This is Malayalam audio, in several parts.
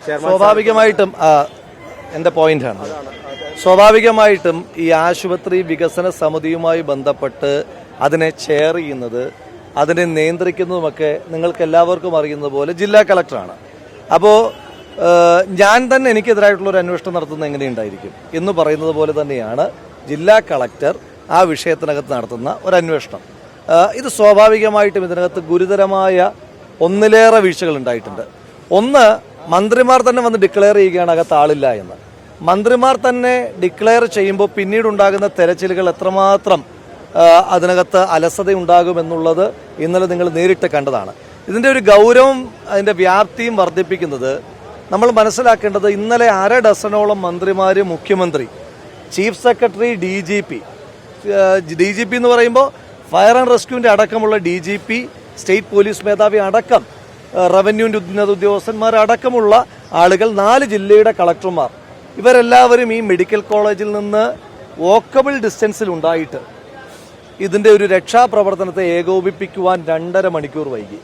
സ്വാഭാവികമായിട്ടും എൻ്റെ പോയിന്റാണ്. സ്വാഭാവികമായിട്ടും ഈ ആശുപത്രി വികസന സമിതിയുമായി ബന്ധപ്പെട്ട് അതിനെ ചെയർ ചെയ്യുന്നത്, അതിനെ നിയന്ത്രിക്കുന്നതുമൊക്കെ നിങ്ങൾക്ക് എല്ലാവർക്കും അറിയുന്നത് പോലെ ജില്ലാ കളക്ടറാണ്. അപ്പോൾ ഞാൻ തന്നെ എനിക്കെതിരായിട്ടുള്ള ഒരു അന്വേഷണം നടത്തുന്നത് എങ്ങനെയുണ്ടായിരിക്കും എന്ന് പറയുന്നത് പോലെ തന്നെയാണ് ജില്ലാ കളക്ടർ ആ വിഷയത്തിനകത്ത് നടത്തുന്ന ഒരു അന്വേഷണം. ഇത് സ്വാഭാവികമായിട്ടും ഇതിനകത്ത് ഗുരുതരമായ ഒന്നിലേറെ വീഴ്ചകൾ ഉണ്ടായിട്ടുണ്ട്. ഒന്ന്, മന്ത്രിമാർ തന്നെ വന്ന് ഡിക്ലെയർ ചെയ്യുകയാണ് അകത്ത് ആളില്ല എന്ന്. മന്ത്രിമാർ തന്നെ ഡിക്ലെയർ ചെയ്യുമ്പോൾ പിന്നീടുണ്ടാകുന്ന തെരച്ചിലുകൾ എത്രമാത്രം അതിനകത്ത് അലസതയുണ്ടാകുമെന്നുള്ളത് ഇന്നലെ നിങ്ങൾ നേരിട്ട് കണ്ടതാണ്. ഇതിൻ്റെ ഒരു ഗൗരവം, അതിൻ്റെ വ്യാപ്തിയും വർദ്ധിപ്പിക്കുന്നത് നമ്മൾ മനസ്സിലാക്കേണ്ടത്, ഇന്നലെ 1/2 ഡസനോളം മന്ത്രിമാർ, മുഖ്യമന്ത്രി, chief secretary, D G P എന്ന് പറയുമ്പോൾ ഫയർ ആൻഡ് റെസ്ക്യൂവിൻ്റെ അടക്കമുള്ള DGP, സ്റ്റേറ്റ് പോലീസ് മേധാവി അടക്കം, റവന്യൂവിൻ്റെ ഉന്നത ഉദ്യോഗസ്ഥന്മാരടക്കമുള്ള ആളുകൾ, 4 ജില്ലയുടെ കളക്ടർമാർ, ഇവരെല്ലാവരും ഈ മെഡിക്കൽ കോളേജിൽ നിന്ന് വോക്കബിൾ ഡിസ്റ്റൻസിൽ ഉണ്ടായിട്ട് ഇതിൻ്റെ ഒരു രക്ഷാപ്രവർത്തനത്തെ ഏകോപിപ്പിക്കുവാൻ 2.5 മണിക്കൂർ വൈകി.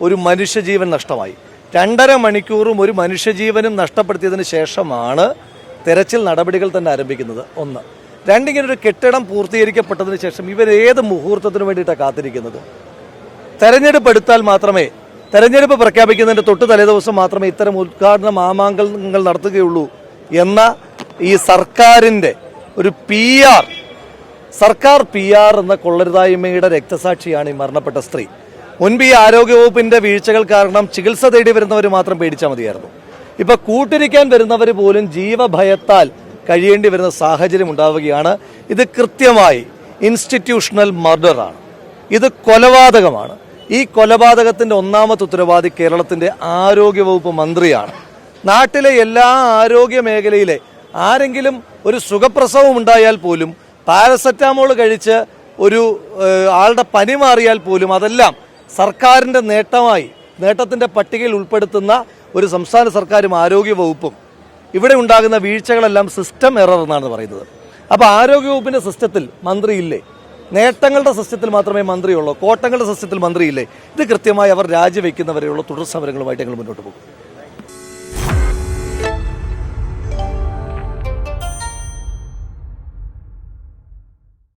ഒരു മനുഷ്യജീവൻ നഷ്ടമായി. 2.5 മണിക്കൂറും ഒരു മനുഷ്യജീവനും നഷ്ടപ്പെടുത്തിയതിന് ശേഷമാണ് തെരച്ചിൽ നടപടികൾ തന്നെ ആരംഭിക്കുന്നത്. 1. 2, ഇങ്ങനൊരു കെട്ടിടം പൂർത്തീകരിക്കപ്പെട്ടതിന് ശേഷം ഇവരേത് മുഹൂർത്തത്തിന് വേണ്ടിയിട്ടാണ് കാത്തിരിക്കുന്നത്? തെരഞ്ഞെടുപ്പ് പ്രഖ്യാപിക്കുന്നതിൻ്റെ തൊട്ട് തലേദിവസം മാത്രമേ ഇത്തരം ഉദ്ഘാടന മാമാങ്കങ്ങൾ നടത്തുകയുള്ളൂ എന്ന ഈ സർക്കാരിൻ്റെ ഒരു സർക്കാർ PR എന്ന കൊള്ളരുതായ്മയുടെ രക്തസാക്ഷിയാണ് ഈ മരണപ്പെട്ട സ്ത്രീ. മുൻപ് ഈ ആരോഗ്യവകുപ്പിന്റെ വീഴ്ചകൾ കാരണം ചികിത്സ തേടി വരുന്നവർ മാത്രം പേടിച്ചാൽ മതിയായിരുന്നു. ഇപ്പൊ കൂട്ടിരിക്കാൻ വരുന്നവർ പോലും ജീവഭയത്താൽ കഴിയേണ്ടി വരുന്ന സാഹചര്യം ഉണ്ടാവുകയാണ്. ഇത് കൃത്യമായി ഇൻസ്റ്റിറ്റ്യൂഷണൽ മർഡറാണ്. ഇത് കൊലപാതകമാണ്. ഈ കൊലപാതകത്തിന്റെ ഒന്നാമത്തെ ഉത്തരവാദി കേരളത്തിന്റെ ആരോഗ്യവകുപ്പ് മന്ത്രിയാണ്. നാട്ടിലെ എല്ലാ ആരോഗ്യ മേഖലയിലെ ആരെങ്കിലും ഒരു സുഖപ്രസവം ഉണ്ടായാൽ പോലും, പാരസെറ്റാമോൾ കഴിച്ച് ഒരു ആളുടെ പനി മാറിയാൽ പോലും അതെല്ലാം സർക്കാരിൻ്റെ നേട്ടത്തിൻ്റെ പട്ടികയിൽ ഉൾപ്പെടുത്തുന്ന ഒരു സംസ്ഥാന സർക്കാരും ആരോഗ്യവകുപ്പും ഇവിടെ ഉണ്ടാകുന്ന വീഴ്ചകളെല്ലാം സിസ്റ്റം എറർ എന്നാണ് പറയുന്നത്. അപ്പോൾ ആരോഗ്യവകുപ്പിൻ്റെ സിസ്റ്റത്തിൽ മന്ത്രിയില്ലേ? നേട്ടങ്ങളുടെ സിസ്റ്റത്തിൽ മാത്രമേ മന്ത്രിയുള്ളൂ, കോട്ടങ്ങളുടെ സിസ്റ്റത്തിൽ മന്ത്രിയില്ലേ? ഇത് കൃത്യമായി അവർ രാജിവെക്കുന്നവരെയുള്ള തുടർ സമരങ്ങളുമായിട്ട് ഞങ്ങൾ മുന്നോട്ട് പോകും.